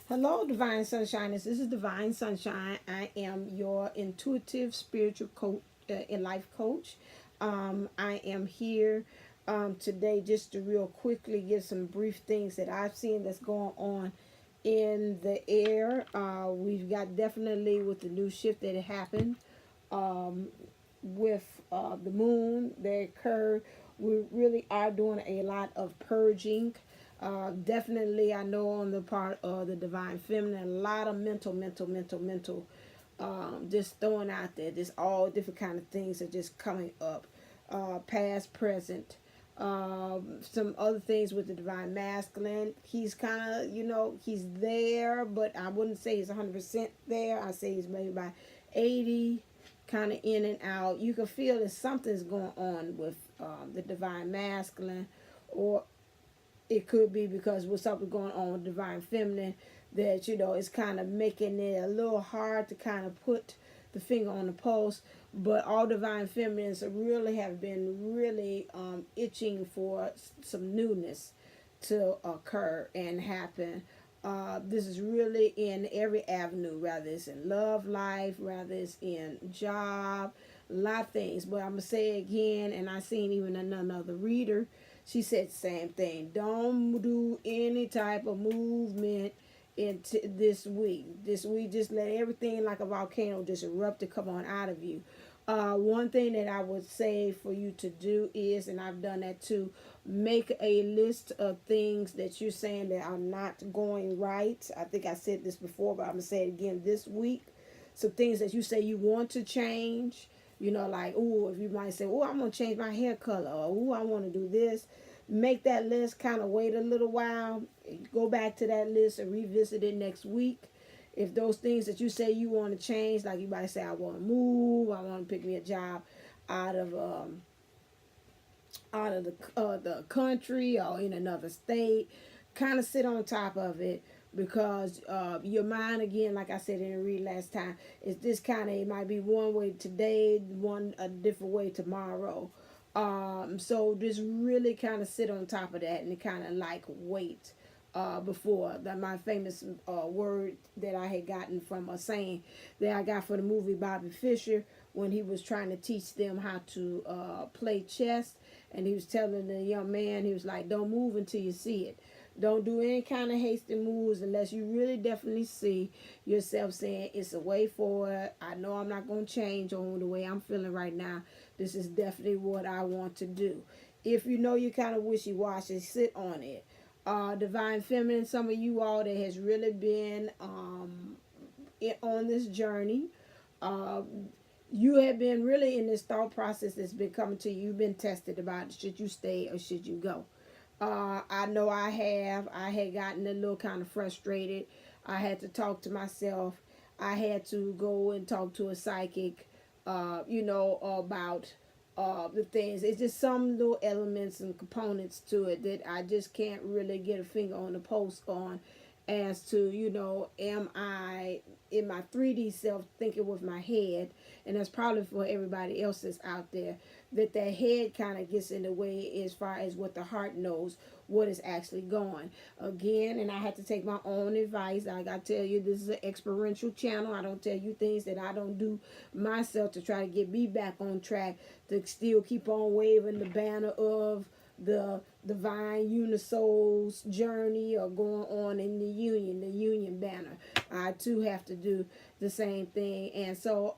Hello, Divine Sunshiners. This is Divine Sunshine. I am your intuitive spiritual coach and life coach. I am here today just to real quickly give some brief things that I've seen that's going on in the air. We've got definitely with the new shift that happened um, with the moon that occurred. We really are doing a lot of purging. Definitely, I know on the part of the divine feminine, a lot of mental, just throwing out there, just all different kind of things are just coming up, past, present. Some other things with the divine masculine. He's kind of, he's there, but I wouldn't say he's 100% there. I say he's maybe by 80, kind of in and out. You can feel that something's going on with the divine masculine, or it could be because with something going on with divine feminine that it's kind of making it a little hard to kind of put the finger on the pulse. But all divine feminines really have been really itching for some newness to occur and happen. This is really in every avenue, rather it's in love life, rather it's in job, a lot of things. But I'm gonna say again, and I seen even another reader, she said the same thing. Don't do any type of movement into this week. This week, just let everything like a volcano just erupt to come on out of you. One thing that I would say for you to do is, and I've done that too, make a list of things that you're saying that are not going right. I think I said this before, but I'm going to say it again this week. Some things that you say you want to change. Like, oh, if you might say, oh, I'm going to change my hair color, or oh, I want to do this. Make that list, kind of wait a little while. Go back to that list and revisit it next week. If those things that you say you want to change, like you might say, I want to move, I want to pick me a job out of the country or in another state, kind of sit on top of it, because your mind, again, like I said in the read last time, is this kind of, it might be one way today, one a different way tomorrow. So just really kind of sit on top of that and kind of like wait. Before that, my famous word that I had gotten from a saying that I got for the movie Bobby Fischer, when he was trying to teach them how to play chess, and he was telling the young man, he was like, don't move until you see it. Don't do any kind of hasty moves unless you really definitely see yourself saying it's a way forward. I know I'm not going to change on the way I'm feeling right now. This is definitely what I want to do. If you know you're kind of wishy-washy, sit on it. Divine feminine, some of you all that has really been on this journey, you have been really in this thought process that's been coming to you. You've been tested about should you stay or should you go. I know I had gotten a little kind of frustrated. I had to talk to myself. I had to go and talk to a psychic, about the things. It's just some little elements and components to it that I just can't really get a finger on the pulse on, as to, am I in my 3D self thinking with my head? And that's probably for everybody else that's out there, that their head kind of gets in the way as far as what the heart knows what is actually going. Again, and I have to take my own advice. I got to tell you, this is an experiential channel. I don't tell you things that I don't do myself to try to get me back on track, to still keep on waving the banner of the divine unisoul's journey, or going on in the union banner. I too have to do the same thing. And so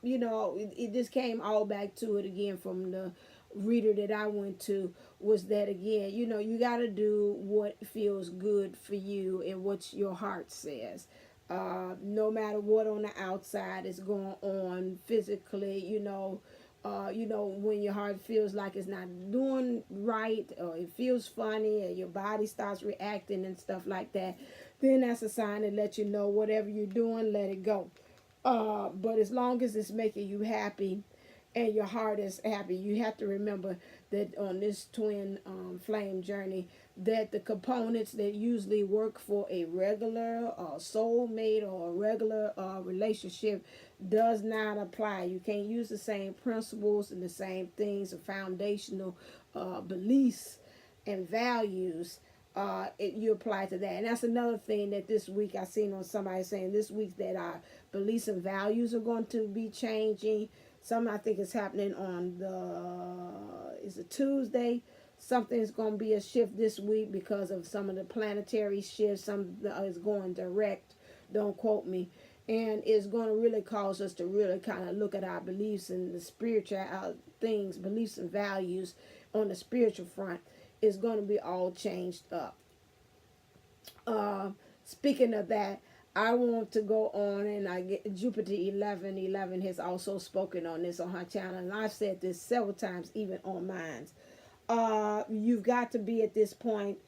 it just came all back to it again from the reader that I went to, was that again, you got to do what feels good for you and what your heart says. No matter what on the outside is going on physically, when your heart feels like it's not doing right, or it feels funny, or your body starts reacting and stuff like that, then that's a sign to let you know whatever you're doing, let it go. But as long as it's making you happy and your heart is happy, you have to remember that on this twin flame journey, that the components that usually work for a regular soulmate or a regular relationship does not apply. You can't use the same principles and the same things, or foundational beliefs and values you apply to that. And that's another thing that this week I seen on somebody saying this week that our beliefs and values are going to be changing. Some I think is happening on is it Tuesday? Something's going to be a shift this week because of some of the planetary shifts. Some is going direct. Don't quote me. And it's going to really cause us to really kind of look at our beliefs and the spiritual things, beliefs and values on the spiritual front. Is going to be all changed up. Speaking of that, I want to go on, and I get Jupiter 1111 has also spoken on this on her channel, and I've said this several times, even on mine. You've got to be at this point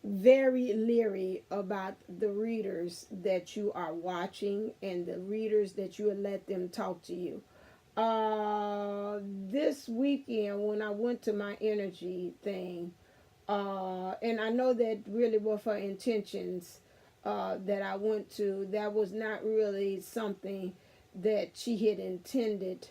very leery about the readers that you are watching and the readers that you let them talk to you. This weekend when I went to my energy thing, and I know that really were for intentions, that I went to, that was not really something that she had intended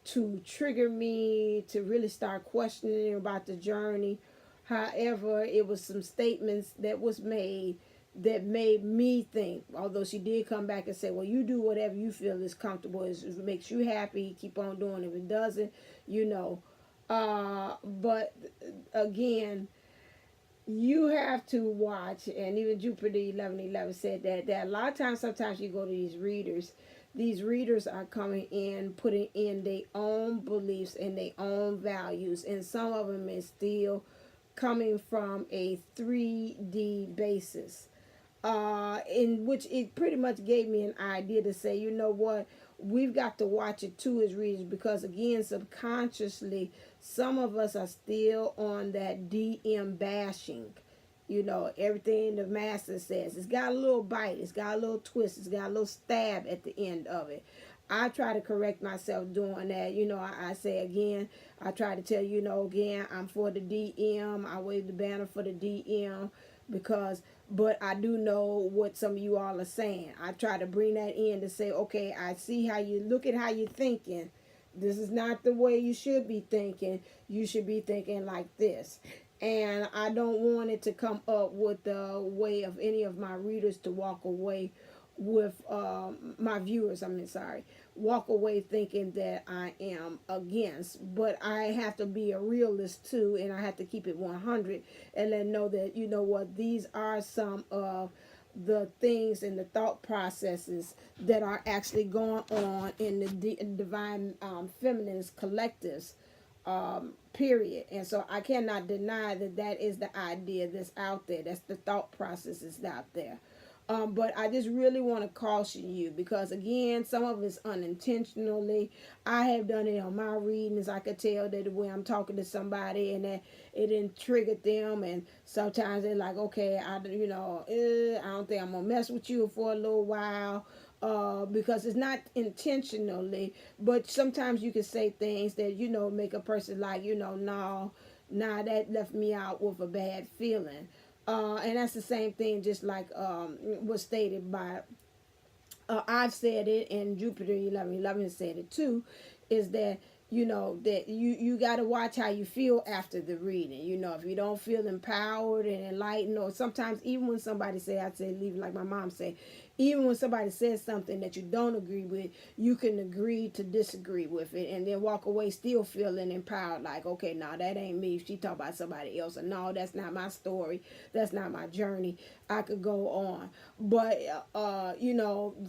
to trigger me to really start questioning about the journey. However, it was some statements that was made that made me think, although she did come back and say, well, you do whatever you feel is comfortable, if it makes you happy, keep on doing it. If it doesn't, you know. But again, you have to watch, and even Jupiter 1111 said that a lot of times, sometimes you go to these readers are coming in, putting in their own beliefs and their own values, and some of them is still coming from a 3D basis. In which it pretty much gave me an idea to say, you know what, we've got to watch it too as readers, because again, subconsciously, some of us are still on that DM bashing. You know, everything the master says, it's got a little bite, it's got a little twist, it's got a little stab at the end of it. I try to correct myself doing that. You know, I say again, I try to tell you, again, I'm for the DM. I wave the banner for the DM but I do know what some of you all are saying. I try to bring that in to say, okay, I see how you look at how you're thinking. This is not the way you should be thinking. You should be thinking like this. And I don't want it to come up with the way of any of my readers to walk away with my viewers, walk away thinking that I am against. But I have to be a realist too, and I have to keep it 100 and let them know that, you know what, these are some of the things and the thought processes that are actually going on in the divine feminist collectives, period. And so I cannot deny that that is the idea that's out there. That's the thought processes out there. But I just really want to caution you, because again, some of it's unintentionally. I have done it on my readings. I could tell that when I'm talking to somebody and that it didn't trigger them, and sometimes they're like, okay, I don't think I'm gonna mess with you for a little while, because it's not intentionally. But sometimes you can say things that make a person like, no, nah, that left me out with a bad feeling. And that's the same thing, just like was stated by, I've said it, and Jupiter 1111 said it too, is that, that you got to watch how you feel after the reading. If you don't feel empowered and enlightened, or sometimes even when somebody leave it like my mom said, even when somebody says something that you don't agree with, you can agree to disagree with it and then walk away still feeling empowered, like, okay, no, that ain't me. She talk about somebody else, or no, that's not my story, that's not my journey. I could go on. But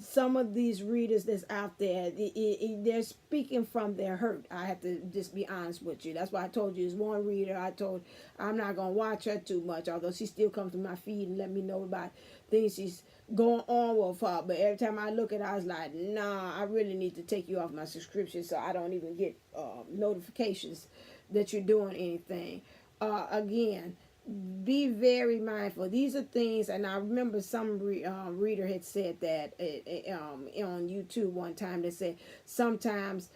some of these readers that's out there, they're speaking from their hurt. I have to just be honest with you. That's why I told you, it's one reader I'm not gonna watch her too much, although she still comes to my feed and let me know about things she's going on with her. But every time I look at her, I was like, nah, I really need to take you off my subscription, so I don't even get notifications that you're doing anything. Again, be very mindful. These are things, and I remember some reader had said that on YouTube one time. They said sometimes,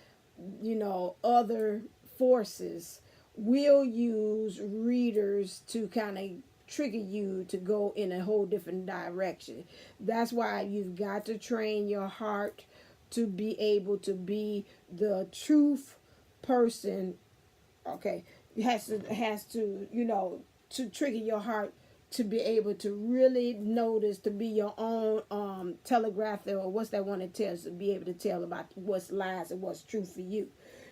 other forces will use readers to kind of trigger you to go in a whole different direction. That's why you've got to train your heart to be able to be the truth person. Okay, has to to trigger your heart to be able to really notice, to be your own telegrapher, or what's that one that tells, to be able to tell about what's lies and what's true for you.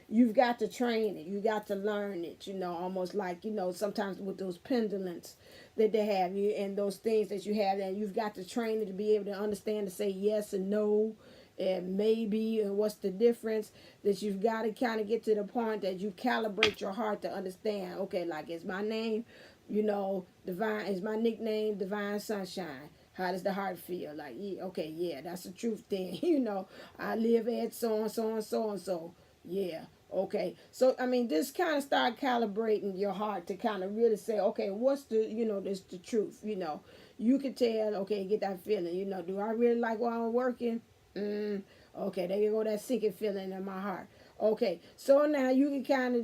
You've got to train it. You got to learn it, almost like, sometimes with those pendulums that they have you and those things that you have, and you've got to train it to be able to understand, to say yes and no and maybe, and what's the difference, that you've got to kind of get to the point that you calibrate your heart to understand, okay, like, it's my name, Divine is my nickname, Divine Sunshine. How does the heart feel? Like, yeah, okay, yeah, that's the truth thing. I live at so and so and so and so. Yeah, okay. So, I mean, this kind of start calibrating your heart to kind of really say, okay, what's this the truth, You can tell, okay, get that feeling, do I really like while I'm working? Okay, there you go, that sinking feeling in my heart. Okay, so now you can kind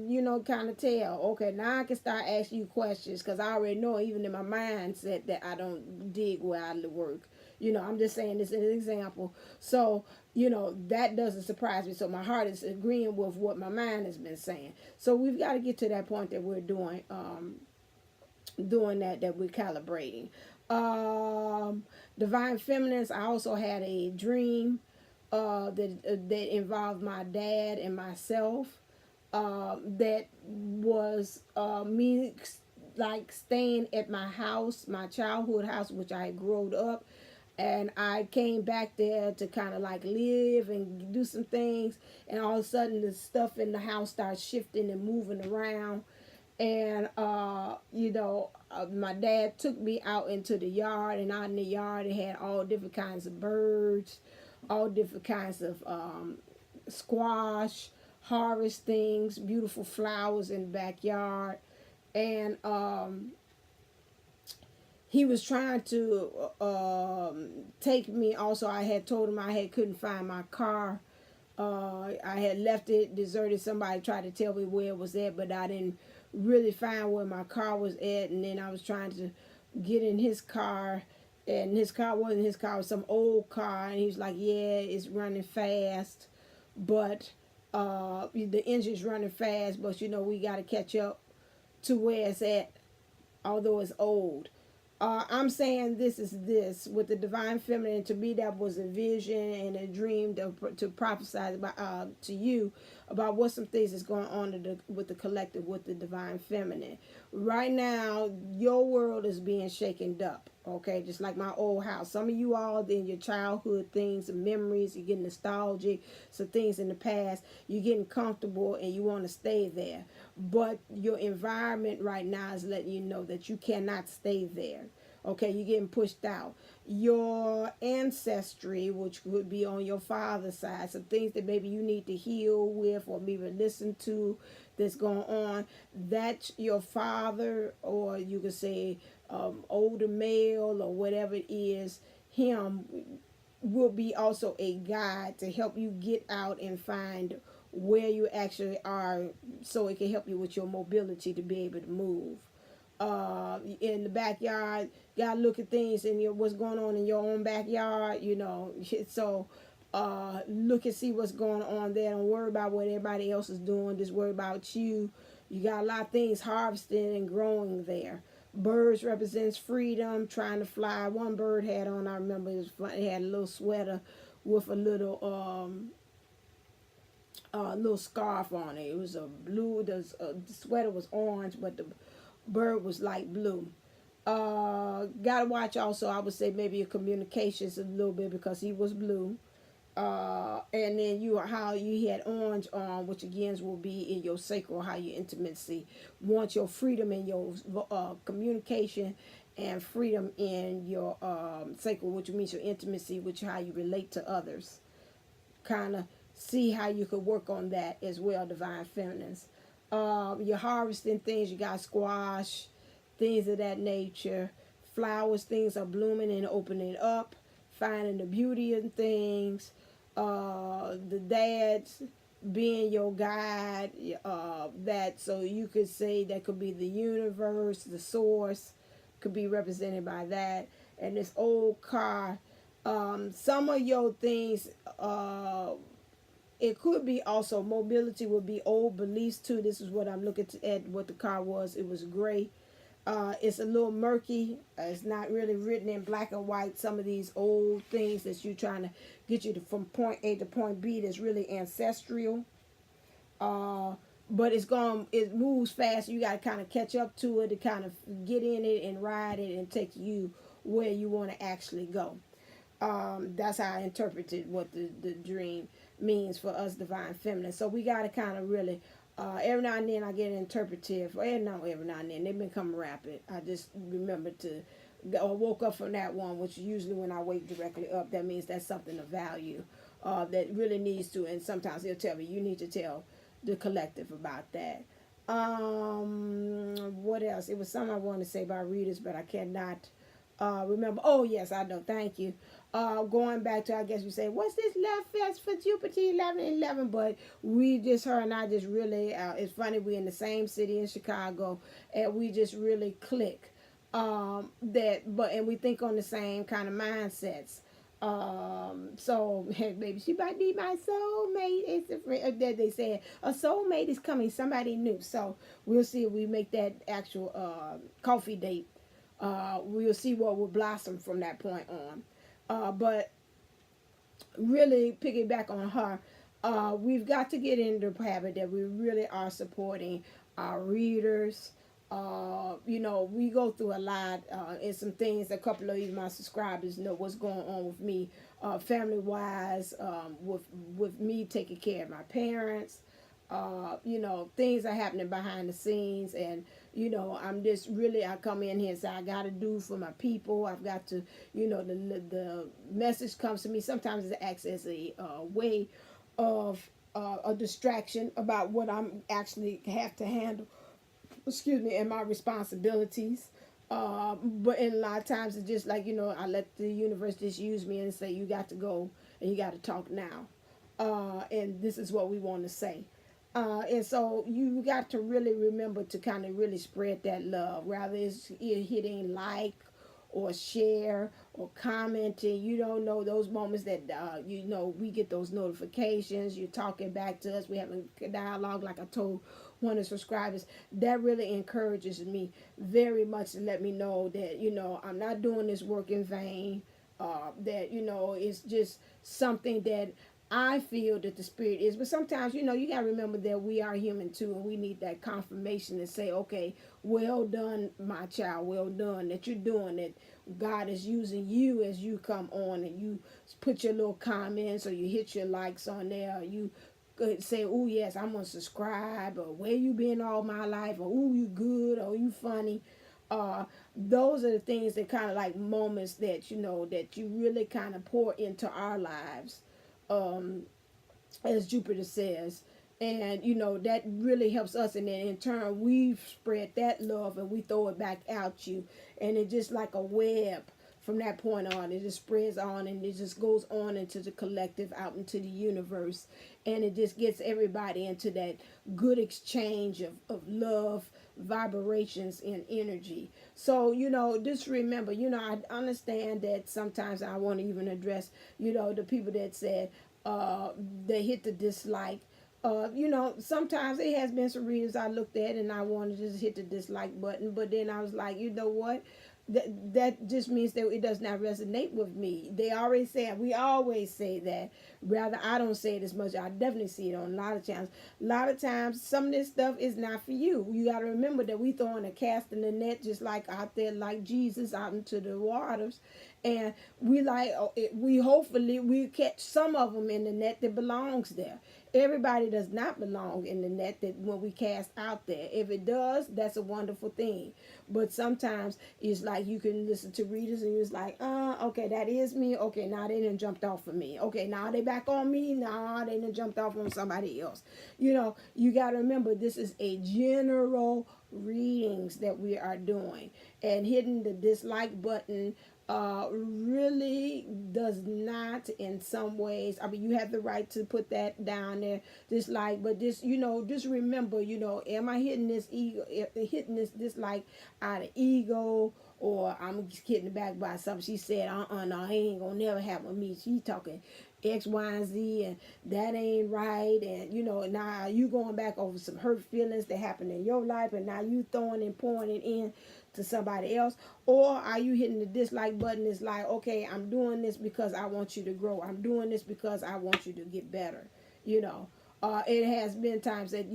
of tell. Okay, now I can start asking you questions, because I already know, even in my mindset, that I don't dig where I work. I'm just saying this as an example. So, that doesn't surprise me. So my heart is agreeing with what my mind has been saying. So we've got to get to that point that we're doing that we're calibrating. Divine Feminines, I also had a dream that involved my dad and myself, that was me like staying at my house, my childhood house, which I had grown up, and I came back there to kind of like live and do some things, and all of a sudden the stuff in the house starts shifting and moving around, and my dad took me out into the yard, and out in the yard it had all different kinds of birds, all different kinds of squash, harvest things, beautiful flowers in the backyard. And he was trying to take me. Also, I had told him I couldn't find my car. I had left it deserted. Somebody tried to tell me where it was at, but I didn't really find where my car was at. And then I was trying to get in his car, and his car wasn't his car, it was some old car, and he was like, yeah, it's running fast, but the engine's running fast, but we got to catch up to where it's at, although it's old. I'm saying this with the Divine Feminine. To me, that was a vision and a dream to prophesy about to you about what some things is going on with the collective, with the Divine Feminine. Right now, your world is being shaken up. Okay, just like my old house. Some of you all in your childhood things and memories, you're getting nostalgic, some things in the past, you're getting comfortable and you want to stay there. But your environment right now is letting you know that you cannot stay there. Okay, you're getting pushed out. Your ancestry, which would be on your father's side, some things that maybe you need to heal with or maybe listen to that's going on, that's your father, or you could say older male or whatever it is, him will be also a guide to help you get out and find where you actually are, so it can help you with your mobility to be able to move. In the backyard, gotta look at things and what's going on in your own backyard, so look and see what's going on there. Don't worry about what everybody else is doing, just worry about you. You got a lot of things harvesting and growing there. Birds represents freedom, trying to fly. One bird had on, I remember, it had a little sweater with a little little scarf on it. It was a blue. The sweater was orange, but the bird was light blue. Gotta watch also, I would say maybe your communications a little bit, because he was blue. And then how you had orange on, which again will be in your sacral, how your intimacy, want your freedom in your communication, and freedom in your sacral, which means your intimacy, which how you relate to others. Kind of see how you could work on that as well, Divine Feminines. You're harvesting things, you got squash, things of that nature. Flowers, things are blooming and opening up, finding the beauty in things. The dads being your guide, that, so you could say that could be the universe, the source could be represented by that. And this old car, some of your things, it could be also mobility, would be old beliefs too. This is what I'm looking at, what the car was. It was gray. It's a little murky. It's not really written in black and white. Some of these old things that you're trying to get you to, from point A to point B, that's really ancestral. But it moves fast. You got to kind of catch up to it to kind of get in it and ride it and take you where you want to actually go. That's how I interpreted what the dream means for us divine feminine. So we got to kind of really, every now and then I get interpretive, and not every now and then, they've been coming rapid. I just remember to, or woke up from that one, which usually when I wake directly up, that means that's something of value that really needs to, and sometimes they'll tell me, you need to tell the collective about that. What else? It was something I wanted to say about readers, but I cannot remember. Oh yes, I know. Thank you. Going back to, I guess you say, what's this love fest for Jupiter 1111? But her and I just really, it's funny, we in the same city in Chicago, and we just really click. And we think on the same kind of mindsets. So maybe she might be my soulmate. It's that they said a soulmate is coming, somebody new. So we'll see if we make that actual coffee date. We'll see what will blossom from that point on. But really piggyback on her, we've got to get into the habit that we really are supporting our readers. We go through a lot, and some things, a couple of my subscribers know what's going on with me, family wise, with me taking care of my parents. Things are happening behind the scenes, and I'm just really, I come in here and say I got to do for my people. I've got to, the message comes to me. Sometimes it acts as a way of a distraction about what I'm actually have to handle, and my responsibilities. But in a lot of times it's just like, I let the universe just use me and say, you got to go and you got to talk now. And this is what we want to say. And so you got to really remember to kind of really spread that love, rather it's hitting like or share or commenting. You don't know those moments that, we get those notifications. You're talking back to us. We having dialogue, like I told one of the subscribers. That really encourages me very much to let me know that, I'm not doing this work in vain. That, it's just something that I feel that the spirit is. But sometimes, you got to remember that we are human too, and we need that confirmation to say, okay, well done, my child, well done, that you're doing it. God is using you as you come on and you put your little comments or you hit your likes on there, or you say, oh yes, I'm going to subscribe, or where you been all my life, or oh, you good, or you funny. Those are the things that kind of like moments that, that you really kind of pour into our lives. As Jupiter says, and that really helps us, and then in turn we spread that love and we throw it back out you, and it just like a web from that point on. It just spreads on and it just goes on into the collective, out into the universe, and it just gets everybody into that good exchange of love, vibrations, and energy. So just remember, I understand that sometimes I want to even address the people that said they hit the dislike. Sometimes it has been some readers I looked at and I wanted to just hit the dislike button, but then I was like, you know what, that just means that it does not resonate with me. We always say that. Rather, I don't say it as much. I definitely see it on a lot of channels. A lot of times, some of this stuff is not for you. You got to remember that we throwing a cast in the net, just like out there, like Jesus out into the waters. And we hopefully we catch some of them in the net that belongs there. Everybody does not belong in the net that when we cast out there. If it does, that's a wonderful thing. But sometimes it's like you can listen to readers and it's like, okay, that is me. Okay, now they done jumped off of me. Okay, now they back on me. Now they done jumped off on somebody else. You got to remember this is a general readings that we are doing. And hitting the dislike button really does not, in some ways, I mean, you have the right to put that down there, dislike, but just remember, am I hitting this dislike out of ego, or I'm just getting back by something she said, no, he ain't gonna never happen with me. She talking X, Y, and Z, and that ain't right. And now you going back over some hurt feelings that happened in your life, and now you throwing and pouring it in to somebody else. Or are you hitting the dislike button? It's like, okay, I'm doing this because I want you to grow. I'm doing this because I want you to get better. It has been times that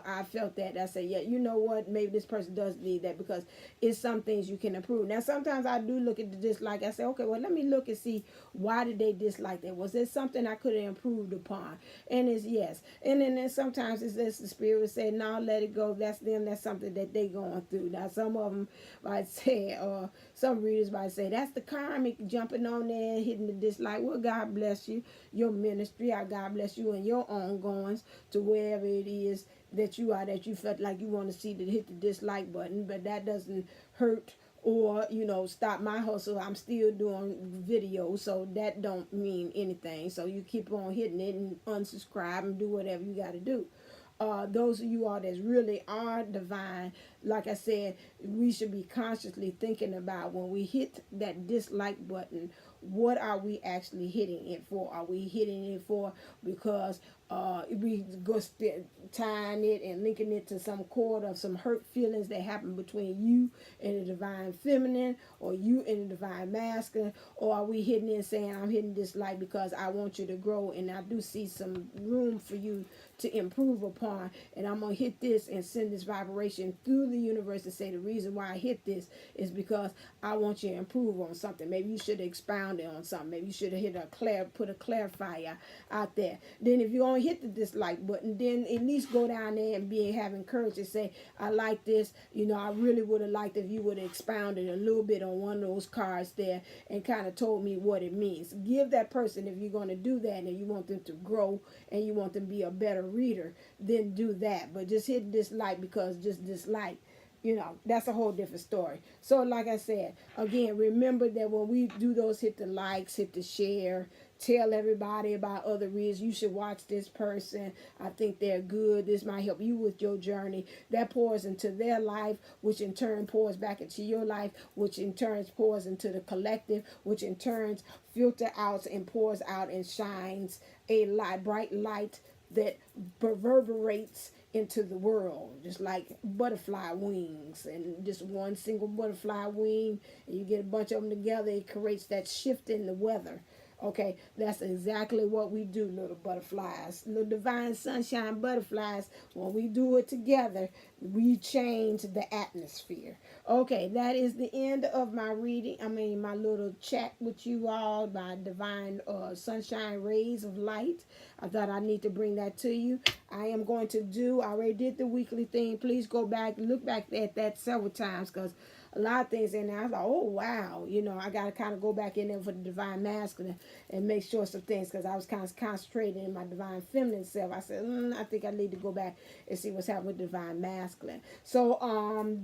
I felt that I say, yeah, you know what, maybe this person does need that, because it's some things you can improve. Now sometimes I do look at the dislike. I say, okay, well, let me look and see, why did they dislike that? Was there something I could have improved upon? And it's yes. And then sometimes it's this, the spirit would say, no, let it go, that's them, that's something that they going through. Now some of them might say, or some readers might say, that's the karmic jumping on there and hitting the dislike. Well, God bless you, your ministry, God bless you and your ongoings to wherever it is that you are, that you felt like you want to see to hit the dislike button. But that doesn't hurt or stop my hustle. I'm still doing videos, so that don't mean anything. So you keep on hitting it and unsubscribe and do whatever you got to do. Those of you all that really are divine, like I said, we should be consciously thinking about, when we hit that dislike button, what are we actually hitting it for? Are we hitting it for because we go tying it and linking it to some cord of some hurt feelings that happen between you and the divine feminine, or you and the divine masculine? Or are we hitting it and saying, I'm hitting this light because I want you to grow, and I do see some room for you to improve upon, and I'm going to hit this and send this vibration through the universe to say, the reason why I hit this is because I want you to improve on something. Maybe you should have expounded on something. Maybe you should have put a clarifier out there. Then if you're going to hit the dislike button, then at least go down there and have courage to say, I like this. I really would have liked if you would have expounded a little bit on one of those cards there and kind of told me what it means. Give that person, if you're going to do that and you want them to grow and you want them to be a better reader, then do that. But just hit dislike because just dislike, that's a whole different story. So like I said, again, remember that when we do those, hit the likes, hit the share, tell everybody about other readers. You should watch this person. I think they're good. This might help you with your journey. That pours into their life, which in turn pours back into your life, which in turn pours into the collective, which in turn filter out and pours out and shines a light, bright light that reverberates into the world, just like butterfly wings. And just one single butterfly wing, and you get a bunch of them together, it creates that shift in the weather. Okay, that's exactly what we do, little butterflies, little divine sunshine butterflies. When we do it together, we change the atmosphere. Okay, that is the end of my reading. My little chat with you all, my divine sunshine rays of light. I thought I need to bring that to you. I am going to I already did the weekly thing. Please go back, look back at that several times, because a lot of things in there, I was like, oh, wow. I got to kind of go back in there for the divine masculine and make sure some things, because I was kind of concentrating in my divine feminine self. I said, I think I need to go back and see what's happening with divine masculine. So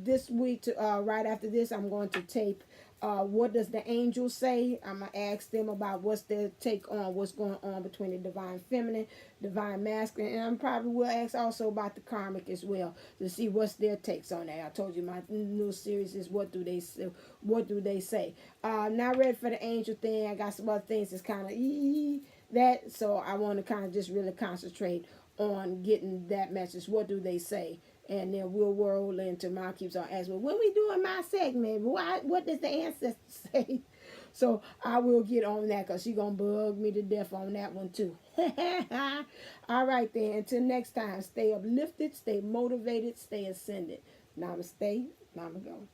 this week, right after this, I'm going to tape what does the angel say. I'm going to ask them about what's their take on what's going on between the divine feminine, divine masculine, and I probably will ask also about the karmic as well, to see what's their takes on that. I told you my new series is what do they say. Not ready for the angel thing. I got some other things that's kind of that, so I want to kind of just really concentrate on getting that message. What do they say? And then we'll roll into, Mom keeps on asking, when we doing my segment, what does the ancestors say? So I will get on that, because she's going to bug me to death on that one too. All right then. Until next time, stay uplifted, stay motivated, stay ascended. Namaste. Namago.